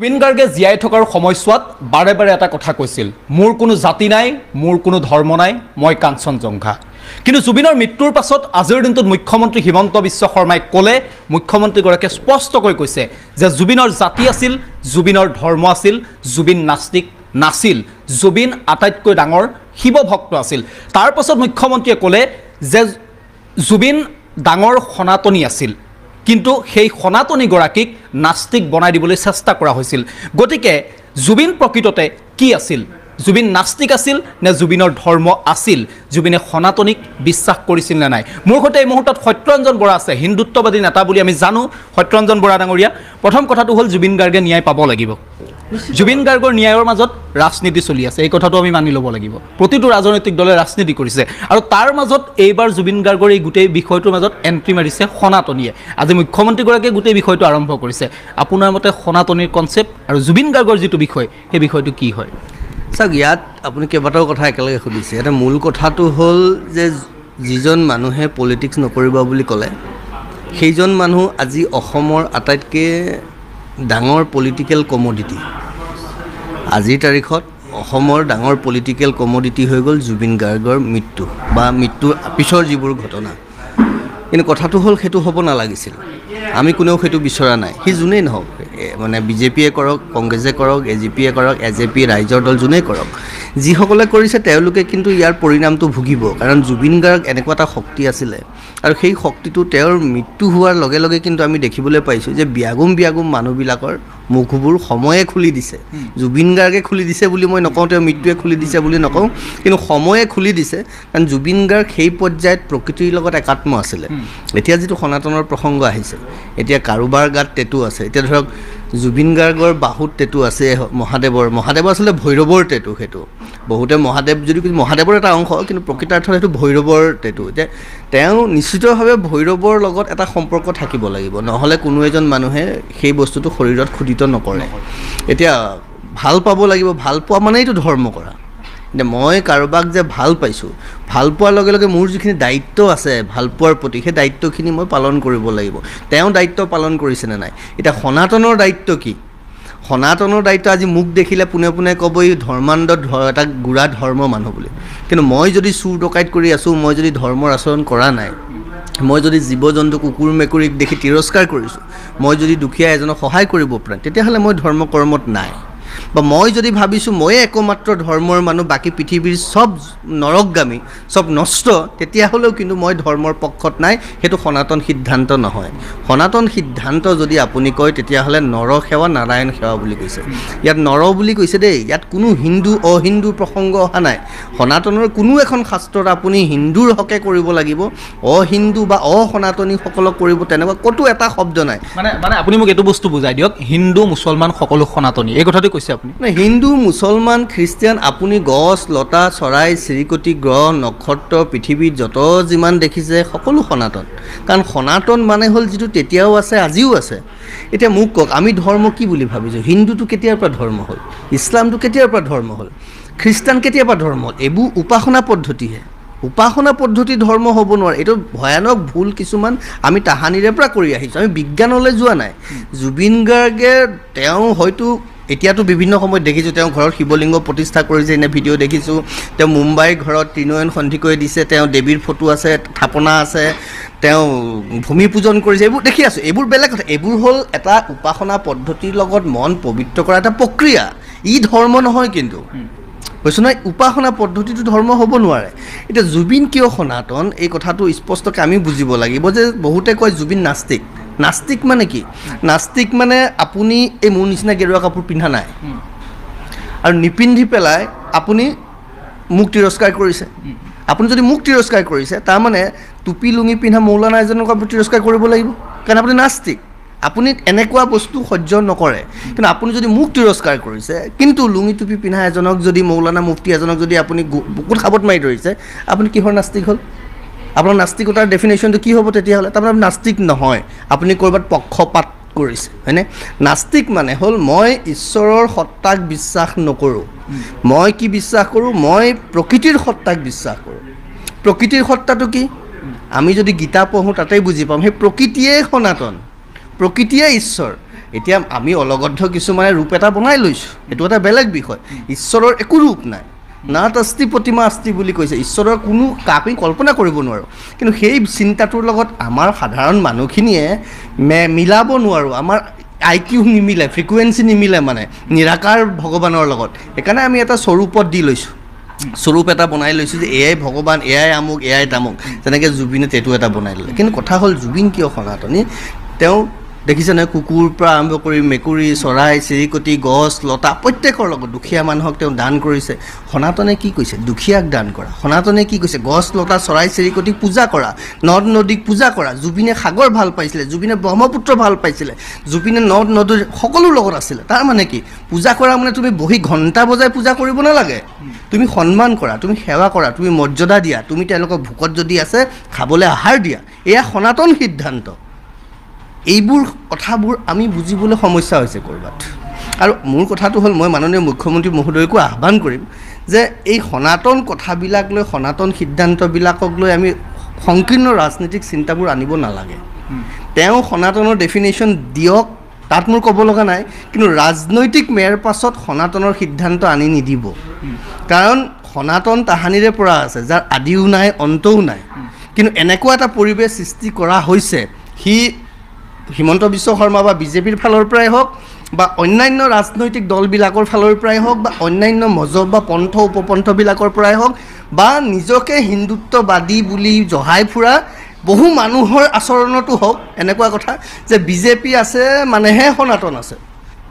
জুবিন গাৰ্গে জীয়াই থকাৰ সময়ছোৱাত বাৰে বাৰে এটা কথা কৈছিল, মোৰ কোনো জাতি নাই, মোৰ কোনো ধৰ্ম নাই, মই কাঞ্চনজংঘা। কিন্তু জুবিনৰ মৃত্যুৰ পাছত আজিৰ দিনটোত মুখ্যমন্ত্ৰী হিমন্ত বিশ্ব শৰ্মাই ক'লে, মুখ্যমন্ত্ৰীগৰাকীয়ে স্পষ্টকৈ কৈছে যে জুবিনৰ জাতি আছিল, জুবিনৰ ধৰ্ম আছিল, জুবিন নাস্তিক নাছিল, জুবিন আটাইতকৈ ডাঙৰ শিৱ ভক্ত আছিল। তাৰ পাছত মুখ্যমন্ত্ৰীয়ে ক'লে যে জুবিন ডাঙৰ সনাতনী আছিল, কিন্তু সেই সনাতনীগৰাকীক নাস্তিক বনাই দিবলৈ চেষ্টা কৰা হৈছিল। গতিকে জুবিন প্ৰকৃততে কি আছিল? জুবিন নাস্তিক আছিল নে জুবিনৰ ধৰ্ম আছিল? জুবিনে সনাতনীক বিশ্বাস কৰিছিল নে নাই? মোৰ সৈতে এই মুহূৰ্তত সত্যৰঞ্জন বৰা আছে, হিন্দুত্ববাদী নেতা বুলি আমি জানো। সত্যৰঞ্জন বৰা ডাঙৰীয়া, প্ৰথম কথাটো হ'ল জুবিন গাৰ্গে ন্যায় পাব লাগিব। জুবিন গাৰ্গৰ ন্যায়ৰ মাজত ৰাজনীতি চলি আছে, এই কথাটো আমি মানি ল'ব লাগিব। প্ৰতিটো ৰাজনৈতিক দলে ৰাজনীতি কৰিছে আৰু তাৰ মাজত এইবাৰ জুবিন গাৰ্গৰ এই গোটেই বিষয়টোৰ মাজত এণ্ট্ৰি মাৰিছে সনাতনীয়ে। আজি মুখ্যমন্ত্ৰীগৰাকীয়ে গোটেই বিষয়টো আৰম্ভ কৰিছে। আপোনাৰ মতে সনাতনীৰ কনচেপ্ট আৰু জুবিন গাৰ্গৰ যিটো বিষয়, সেই বিষয়টো কি হয়? চাওক, ইয়াত আপুনি কেইবাটাও কথা একেলগে সুধিছে। এটা মূল কথাটো হ'ল যে যিজন মানুহে পলিটিক্স নকৰিব বুলি ক'লে, সেইজন মানুহ আজি অসমৰ আটাইতকৈ ডাঙৰ পলিটিকেল কমডিটি। আজিৰ তাৰিখত অসমৰ ডাঙৰ পলিটিকেল কমডিটি হৈ গ'ল জুবিন গাৰ্গৰ মৃত্যু বা মৃত্যুৰ পিছৰ যিবোৰ ঘটনা। কিন্তু কথাটো হ'ল সেইটো হ'ব নালাগিছিল। আমি কোনেও সেইটো বিচৰা নাই। সি যোনেই নহওক, মানে বিজেপিয়ে কৰক, কংগ্ৰেছে কৰক, এজিপিয়ে কৰক, এজেপি ৰাইজৰ দল যোনেই কৰক, যিসকলে কৰিছে তেওঁলোকে কিন্তু ইয়াৰ পৰিণামটো ভুগিব। কাৰণ জুবিন গাৰ্গ এনেকুৱা এটা শক্তি আছিলে আৰু সেই শক্তিটো তেওঁৰ মৃত্যু হোৱাৰ লগে লগে কিন্তু আমি দেখিবলৈ পাইছোঁ যে বিয়াগুম মানুহবিলাকৰ মুখবোৰ সময়ে খুলি দিছে। জুবিন গাৰ্গে খুলি দিছে বুলি মই নকওঁ, তেওঁ মৃত্যুৱে খুলি দিছে বুলি নকওঁ, কিন্তু সময়ে খুলি দিছে। কাৰণ জুবিন গাৰ্গ সেই পৰ্যায়ত প্ৰকৃতিৰ লগত একাত্ম আছিলে। এতিয়া যিটো সনাতনৰ প্ৰসংগ আহিছে, এতিয়া কাৰোবাৰ গাত টেটু আছে। এতিয়া ধৰক জুবিন গাৰ্গৰ বাহুত টেটু আছে মহাদেৱৰ আচলতে ভৈৰৱৰ টেটু। সেইটো বহুতে মহাদেৱ যদি মহাদেৱৰ এটা অংশ, কিন্তু প্ৰকৃতাৰ্থত সেইটো ভৈৰৱৰ টেটু। এতিয়া তেওঁ নিশ্চিতভাৱে ভৈৰৱৰ লগত এটা সম্পৰ্ক থাকিব লাগিব, নহ'লে কোনো এজন মানুহে সেই বস্তুটো শৰীৰত খোদিত নকৰে। এতিয়া ভাল পাব লাগিব, ভাল পোৱা মানেইতো ধৰ্ম কৰা। এতিয়া মই কাৰোবাক যে ভাল পাইছোঁ, ভাল পোৱাৰ লগে লগে মোৰ যিখিনি দায়িত্ব আছে ভাল পোৱাৰ প্ৰতি, সেই দায়িত্বখিনি মই পালন কৰিব লাগিব। তেওঁ দায়িত্ব পালন কৰিছেনে নাই? এতিয়া সনাতনৰ দায়িত্ব কি? সনাতনৰ দায়িত্ব আজি মোক দেখিলে পোনে পোনে ক'ব এই ধৰ্মান্ধ এটা গুড়া ধৰ্ম মানুহ বুলি। কিন্তু মই যদি চুৰ ডকাইত কৰি আছোঁ, মই যদি ধৰ্মৰ আচৰণ কৰা নাই, মই যদি জীৱ জন্তু কুকুৰ মেকুৰীক দেখি তিৰস্কাৰ কৰিছোঁ, মই যদি দুখীয়া এজনক সহায় কৰিব পৰা, তেতিয়াহ'লে মই ধৰ্ম কৰ্মত নাই। বা মই যদি ভাবিছোঁ ময়ে একমাত্ৰ ধৰ্মৰ মানুহ, বাকী পৃথিৱীৰ চব নৰকগামী, চব নষ্ট, তেতিয়াহ'লেও কিন্তু মই ধৰ্মৰ পক্ষত নাই। সেইটো সনাতন সিদ্ধান্ত নহয়। সনাতন সিদ্ধান্ত যদি আপুনি কয়, তেতিয়াহ'লে নৰ সেৱা নাৰায়ণ সেৱা বুলি কৈছে। ইয়াত নৰ বুলি কৈছে দেই, ইয়াত কোনো হিন্দু অহিন্দুৰ প্ৰসংগ অহা নাই। সনাতনৰ কোনো এখন শাস্ত্ৰত আপুনি হিন্দুৰ হকে কৰিব লাগিব, অহিন্দু বা অসনাতনীসকলক কৰিব, তেনেকুৱা ক'তো এটা শব্দ নাই। মানে আপুনি মোক এইটো বস্তু বুজাই দিয়ক, হিন্দু মুছলমান সকলো সনাতনী, এই কথাটো কৈছে আপুনি? হিন্দু মুছলমান খ্ৰীষ্টিয়ান, আপুনি গছ লতা চৰাই চিৰিকটি গ্ৰহ নক্ষত্ৰ পৃথিৱীত যত যিমান দেখিছে সকলো সনাতন। কাৰণ সনাতন মানে হ'ল যিটো তেতিয়াও আছে আজিও আছে। এতিয়া মোক কওক, আমি ধৰ্ম কি বুলি ভাবিছোঁ? হিন্দুটো কেতিয়াৰ পৰা ধৰ্ম হ'ল? ইছলামটো কেতিয়াৰ পৰা ধৰ্ম হ'ল? খ্ৰীষ্টান কেতিয়াৰ পৰা ধৰ্ম হ'ল? এইবোৰ উপাসনা পদ্ধতিহে। উপাসনা পদ্ধতি ধৰ্ম হ'ব নোৱাৰে। এইটো ভয়ানক ভুল কিছুমান আমি তাহানিৰে পৰা কৰি আহিছোঁ, আমি বিজ্ঞানলৈ যোৱা নাই। জুবিন গাৰ্গে তেওঁ হয়তো এতিয়াতো বিভিন্ন সময়ত দেখিছোঁ তেওঁ ঘৰত শিৱলিংগ প্ৰতিষ্ঠা কৰিছে, এনে ভিডিঅ' দেখিছোঁ। তেওঁ মুম্বাইৰ ঘৰত ত্ৰিনয়ন সন্ধিকৈ দিছে, তেওঁ দেৱীৰ ফটো আছে, থাপনা আছে, তেওঁ ভূমি পূজন কৰিছে, এইবোৰ দেখি আছোঁ। এইবোৰ বেলেগ কথা। এইবোৰ হ'ল এটা উপাসনা পদ্ধতিৰ লগত মন পবিত্ৰ কৰা এটা প্ৰক্ৰিয়া। ই ধৰ্ম নহয়। কিন্তু কৈছোঁ নহয়, উপাসনা পদ্ধতিটো ধৰ্ম হ'ব নোৱাৰে। এতিয়া জুবিন কিয় সনাতন, এই কথাটো স্পষ্টকৈ আমি বুজিব লাগিব। যে বহুতে কয় জুবিন নাস্তিক। নাস্তিক মানে কি? নাস্তিক মানে আপুনি এই মোৰ নিচিনা গেৰুৱা কাপোৰ পিন্ধা নাই আৰু নিপিন্ধি পেলাই আপুনি মোক তিৰস্কাৰ কৰিছে। আপুনি যদি মোক তিৰস্কাৰ কৰিছে, তাৰমানে টুপি লুঙি পিন্ধা মৌলানা এজনক আপুনি তিৰস্কাৰ কৰিব লাগিব, কাৰণ আপুনি নাস্তিক। আপুনি এনেকুৱা বস্তু সহ্য নকৰে। কিন্তু আপুনি যদি মোক তিৰস্কাৰ কৰিছে, কিন্তু লুঙি টুপি পিন্ধা এজনক যদি, মৌলানা মুফতি এজনক যদি আপুনি বুকুত সাবত মাৰি ধৰিছে, আপুনি কিহৰ নাস্তিক হ'ল? আপোনাৰ নাস্তিকতাৰ ডেফিনেশ্যনটো কি হ'ব তেতিয়াহ'লে? তাৰমানে আপুনি নাস্তিক নহয়, আপুনি ক'ৰবাত পক্ষপাত কৰিছে, হয়নে? নাস্তিক মানে হ'ল মই ঈশ্বৰৰ সত্তাক বিশ্বাস নকৰোঁ। মই কি বিশ্বাস কৰোঁ? মই প্ৰকৃতিৰ সত্তাক বিশ্বাস কৰোঁ। প্ৰকৃতিৰ সত্তাটো কি? আমি যদি গীতা পঢ়োঁ তাতেই বুজি পাম, সেই প্ৰকৃতিয়েই সনাতন, প্ৰকৃতিয়ে ঈশ্বৰ। এতিয়া আমি অলগদ্ধ কিছুমানে ৰূপ এটা বনাই লৈছোঁ, সেইটো এটা বেলেগ বিষয়। ঈশ্বৰৰ একো ৰূপ নাই, নাট অস্তি প্ৰতিমা অস্তি বুলি কৈছে, ঈশ্বৰৰ কোনো কাপি কল্পনা কৰিব নোৱাৰোঁ। কিন্তু সেই চিন্তাটোৰ লগত আমাৰ সাধাৰণ মানুহখিনিয়ে মিলাব নোৱাৰোঁ, আমাৰ IQ নিমিলে, ফ্ৰিকুৱেঞ্চি নিমিলে, মানে নিৰাকাৰ ভগৱানৰ লগত। সেইকাৰণে আমি এটা স্বৰূপত দি লৈছোঁ, স্বৰূপ এটা বনাই লৈছোঁ যে এয়াই ভগৱান, এয়াই আমুক, এয়াই তামুক, যেনেকৈ জুবিনে টেটু এটা বনাই ল'লে। কিন্তু কথা হ'ল জুবিন কিয় সনাতনী? তেওঁ দেখিছে নহয়, কুকুৰ পৰা আৰম্ভ কৰি মেকুৰী, চৰাই চিৰিকটি, গছ লতা প্ৰত্যেকৰ লগত দুখীয়া মানুহক তেওঁ দান কৰিছে। সনাতনে কি কৈছে? দুখীয়াক দান কৰা। সনাতনে কি কৈছে? গছ লতা চৰাই চিৰিকটিক পূজা কৰা, নদ নদীক পূজা কৰা। জুবিনে সাগৰ ভাল পাইছিলে, জুবিনে ব্ৰহ্মপুত্ৰ ভাল পাইছিলে, জুবিনে নদ নদীৰ সকলো লগত আছিলে। তাৰ মানে কি? পূজা কৰা মানে তুমি বহি ঘণ্টা বজাই পূজা কৰিব নালাগে, তুমি সন্মান কৰা, তুমি সেৱা কৰা, তুমি মৰ্যাদা দিয়া, তুমি তেওঁলোকক ভোকত যদি আছে খাবলৈ আহাৰ দিয়া। এয়া সনাতন সিদ্ধান্ত। এইবোৰ কথাবোৰ আমি বুজিবলৈ সমস্যা হৈছে ক'ৰবাত। আৰু মোৰ কথাটো হ'ল, মই মাননীয় মুখ্যমন্ত্ৰী মহোদয়কো আহ্বান কৰিম যে এই সনাতন কথাবিলাক লৈ, সনাতন সিদ্ধান্তবিলাকক লৈ আমি সংকীৰ্ণ ৰাজনীতিক চিন্তাবোৰ আনিব নালাগে। তেওঁ সনাতনৰ ডেফিনেশ্যন দিয়ক, তাত মোৰ ক'ব লগা নাই, কিন্তু ৰাজনৈতিক মেৰ পাছত সনাতনৰ সিদ্ধান্ত আনি নিদিব। কাৰণ সনাতন তাহানিৰে পৰা আছে, যাৰ আদিও নাই অন্তও নাই। কিন্তু এনেকুৱা এটা পৰিৱেশ সৃষ্টি কৰা হৈছে, সি হিমন্ত বিশ্ব শৰ্মা বা বিজেপিৰ ফালৰ পৰাই হওক, বা অন্যান্য ৰাজনৈতিক দলবিলাকৰ ফালৰ পৰাই হওক, বা অন্যান্য মজহব বা পন্থ উপপন্থবিলাকৰ পৰাই হওক, বা নিজকে হিন্দুত্ববাদী বুলি জহাই ফুৰা বহু মানুহৰ আচৰণতো হওক এনেকুৱা কথা যে বিজেপি আছে মানেহে সনাতন আছে,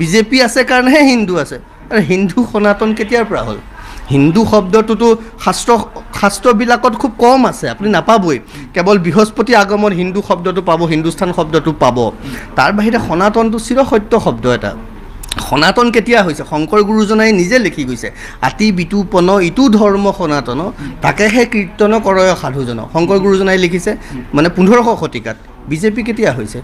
বিজেপি আছে কাৰণেহে হিন্দু আছে। আৰু হিন্দু সনাতন কেতিয়াৰ পৰা হ'ল? হিন্দু শব্দটোতো শাস্ত্ৰবিলাকত খুব কম আছে, আপুনি নাপাবই। কেৱল বৃহস্পতি আগমন হিন্দু শব্দটো পাব, হিন্দুস্থান শব্দটো পাব। তাৰ বাহিৰে সনাতনটো চিৰসত্য শব্দ এটা। সনাতন কেতিয়া হৈছে? শংকৰ গুৰুজনাই নিজে লিখি গৈছে, আতি বিতুপন ইটো ধৰ্ম সনাতন, তাকেহে কীৰ্তন কৰয় সাধুজন। শংকৰ গুৰুজনাই লিখিছে, মানে 1500 শতিকাত। বিজেপি কেতিয়া হৈছে?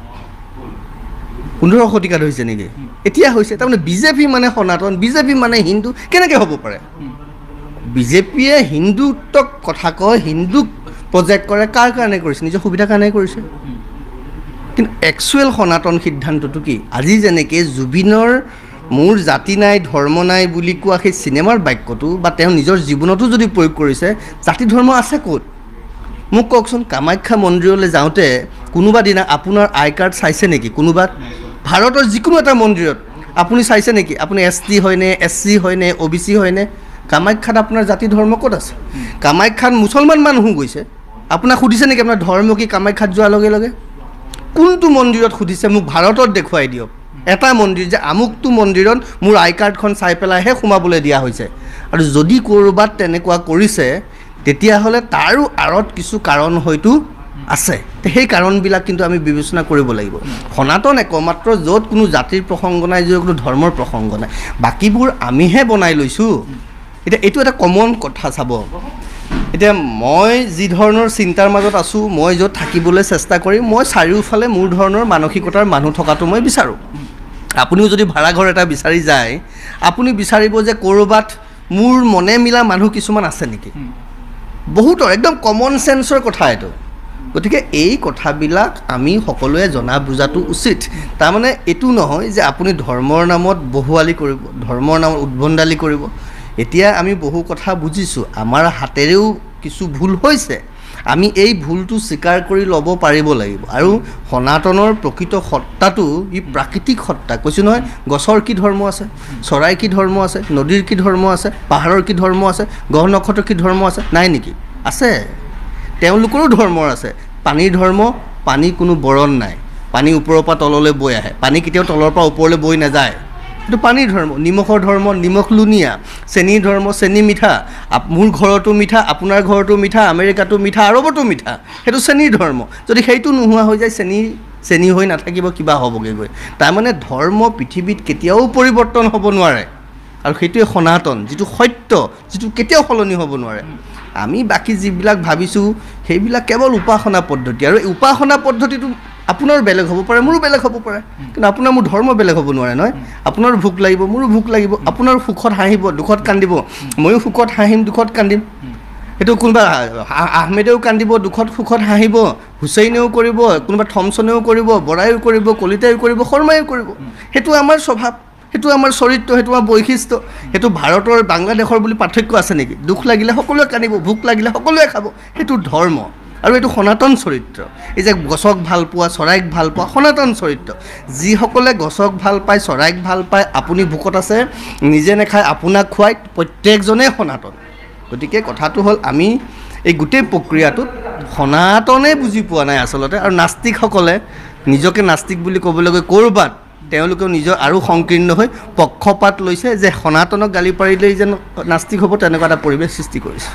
1500 শতিকাত হৈছে নেকি? এতিয়া হৈছে। তাৰমানে বিজেপি মানে সনাতন, বিজেপি মানে হিন্দু, কেনেকৈ হ'ব পাৰে? বিজেপিয়ে হিন্দুত্বক কথা কয়, হিন্দুক প্ৰজেক্ট কৰে, কাৰ কাৰণে কৰিছে? নিজৰ সুবিধাৰ কাৰণে কৰিছে। কিন্তু একচুৱেল সনাতন সিদ্ধান্তটো কি? আজি যেনেকৈ জুবিনৰ মোৰ জাতি নাই ধৰ্ম নাই বুলি কোৱা সেই চিনেমাৰ বাক্যটো, বা তেওঁ নিজৰ জীৱনতো যদি প্ৰয়োগ কৰিছে, জাতি ধৰ্ম আছে ক'ত? মোক কওকচোন, কামাখ্যা মন্দিৰলৈ যাওঁতে কোনোবা দিনা আপোনাৰ আই কাৰ্ড চাইছে নেকি? কোনোবা ভাৰতৰ যিকোনো এটা মন্দিৰত আপুনি চাইছে নেকি? আপুনি ST হয়নে, SC হয়নে, OBC হয়নে? কামাখ্যাত আপোনাৰ জাতি ধৰ্ম ক'ত আছে? কামাখ্যাত মুছলমান মানুহো গৈছে, আপোনাক সুধিছে নেকি আপোনাৰ ধৰ্ম কি? কামাখ্যাত যোৱাৰ লগে লগে কোনটো মন্দিৰত সুধিছে? মোক ভাৰতত দেখুৱাই দিয়ক এটা মন্দিৰ যে আমুকটো মন্দিৰত মোৰ আই কাৰ্ডখন চাই পেলাইহে সোমাবলৈ দিয়া হৈছে। আৰু যদি ক'ৰবাত তেনেকুৱা কৰিছে, তেতিয়াহ'লে তাৰো আঁৰত কিছু কাৰণ হয়তো আছে। সেই কাৰণবিলাক কিন্তু আমি বিবেচনা কৰিব লাগিব। সনাতন একমাত্ৰ য'ত কোনো জাতিৰ প্ৰসংগ নাই, য'ত কোনো ধৰ্মৰ প্ৰসংগ নাই, বাকীবোৰ আমিহে বনাই লৈছোঁ। এতিয়া এইটো এটা কমন কথা চাব। এতিয়া মই যি ধৰণৰ চিন্তাৰ মাজত আছোঁ, মই য'ত থাকিবলৈ চেষ্টা কৰিম, মই চাৰিওফালে মোৰ ধৰণৰ মানসিকতাৰ মানুহ থকাটো মই বিচাৰোঁ। আপুনিও যদি ভাড়াঘৰ এটা বিচাৰি যায়, আপুনি বিচাৰিব যে ক'ৰবাত মোৰ মনে মিলা মানুহ কিছুমান আছে নেকি? বহুতৰ একদম কমন চেন্সৰ কথা এইটো। গতিকে এই কথাবিলাক আমি সকলোৱে জনা বুজাটো উচিত। তাৰমানে এইটো নহয় যে আপুনি ধৰ্মৰ নামত বহুৱালি কৰিব, ধৰ্মৰ নামত উদ্ভণ্ডালি কৰিব। এতিয়া আমি বহু কথা বুজিছোঁ, আমাৰ হাতেৰেও কিছু ভুল হৈছে, আমি এই ভুলটো স্বীকাৰ কৰি ল'ব পাৰিব লাগিব। আৰু সনাতনৰ প্ৰকৃত সত্তাটো ই প্ৰাকৃতিক সত্তা। কৈছোঁ নহয়, গছৰ কি ধৰ্ম আছে, চৰাইৰ কি ধৰ্ম আছে, নদীৰ কি ধৰ্ম আছে, পাহাৰৰ কি ধৰ্ম আছে, গ্ৰহ নক্ষত্ৰৰ কি ধৰ্ম আছে? নাই নেকি? আছে। তেওঁলোকৰো ধৰ্ম আছে। পানীৰ ধৰ্ম, পানী কোনো বৰণ নাই, পানী ওপৰৰ পৰা তললৈ বৈ আহে, পানী কেতিয়াও তলৰ পৰা ওপৰলৈ বৈ নাযায়, সেইটো পানীৰ ধৰ্ম। নিমখৰ ধৰ্ম, নিমখ লুণীয়া। চেনীৰ ধৰ্ম, চেনী মিঠা। মোৰ ঘৰতো মিঠা, আপোনাৰ ঘৰতো মিঠা, আমেৰিকাতো মিঠা, আৰৱতো মিঠা, সেইটো চেনীৰ ধৰ্ম। যদি সেইটো নোহোৱা হৈ যায়, চেনী হৈ নাথাকিব, কিবা হ'বগৈ গৈ। তাৰমানে ধৰ্ম পৃথিৱীত কেতিয়াও পৰিৱৰ্তন হ'ব নোৱাৰে, আৰু সেইটোৱে সনাতন, যিটো সত্য, যিটো কেতিয়াও সলনি হ'ব নোৱাৰে। আমি বাকী যিবিলাক ভাবিছোঁ সেইবিলাক কেৱল উপাসনা পদ্ধতি, আৰু এই উপাসনা পদ্ধতিটো আপোনাৰ বেলেগ হ'ব পাৰে, মোৰো বেলেগ হ'ব পাৰে, কিন্তু আপোনাৰ মোৰ ধৰ্ম বেলেগ হ'ব নোৱাৰে নহয়। আপোনাৰ ভোক লাগিব, মোৰো ভোক লাগিব, আপোনাৰ সুখত হাঁহিব, দুখত কান্দিব, ময়ো সুখত হাঁহিম, দুখত কান্দিম। সেইটো কোনোবা আহমেদেও কান্দিব, দুখত সুখত হাঁহিব, হুছেইনেও কৰিব, কোনোবা থমছনেও কৰিব, বৰাইও কৰিব, কলিতাইও কৰিব, শৰ্মাইও কৰিব। সেইটো আমাৰ স্বভাৱ, সেইটো আমাৰ চৰিত্ৰ, সেইটো আমাৰ বৈশিষ্ট্য। সেইটো ভাৰতৰ বাংলাদেশৰ বুলি পাৰ্থক্য আছে নেকি? দুখ লাগিলে সকলোৱে কান্দিব, ভোক লাগিলে সকলোৱে খাব, সেইটো ধৰ্ম আৰু এইটো সনাতন চৰিত্ৰ। এই যে গছক ভাল পোৱা, চৰাইক ভাল পোৱা, সনাতন চৰিত্ৰ। যিসকলে গছক ভাল পায়, চৰাইক ভাল পায়, আপুনি ভোকত আছে, নিজে নাখায়, আপোনাক খুৱাই, প্ৰত্যেকজনেই সনাতন। গতিকে কথাটো হ'ল আমি এই গোটেই প্ৰক্ৰিয়াটোত সনাতনে বুজি পোৱা নাই আচলতে। আৰু নাস্তিকসকলে নিজকে নাস্তিক বুলি ক'বলৈ গৈ ক'ৰবাত তেওঁলোকেও নিজৰ আৰু সংকীৰ্ণ হৈ পক্ষপাত লৈছে যে সনাতনক গালি পাৰিলেই যেন নাস্তিক হ'ব, তেনেকুৱা এটা পৰিৱেশ সৃষ্টি কৰিছে।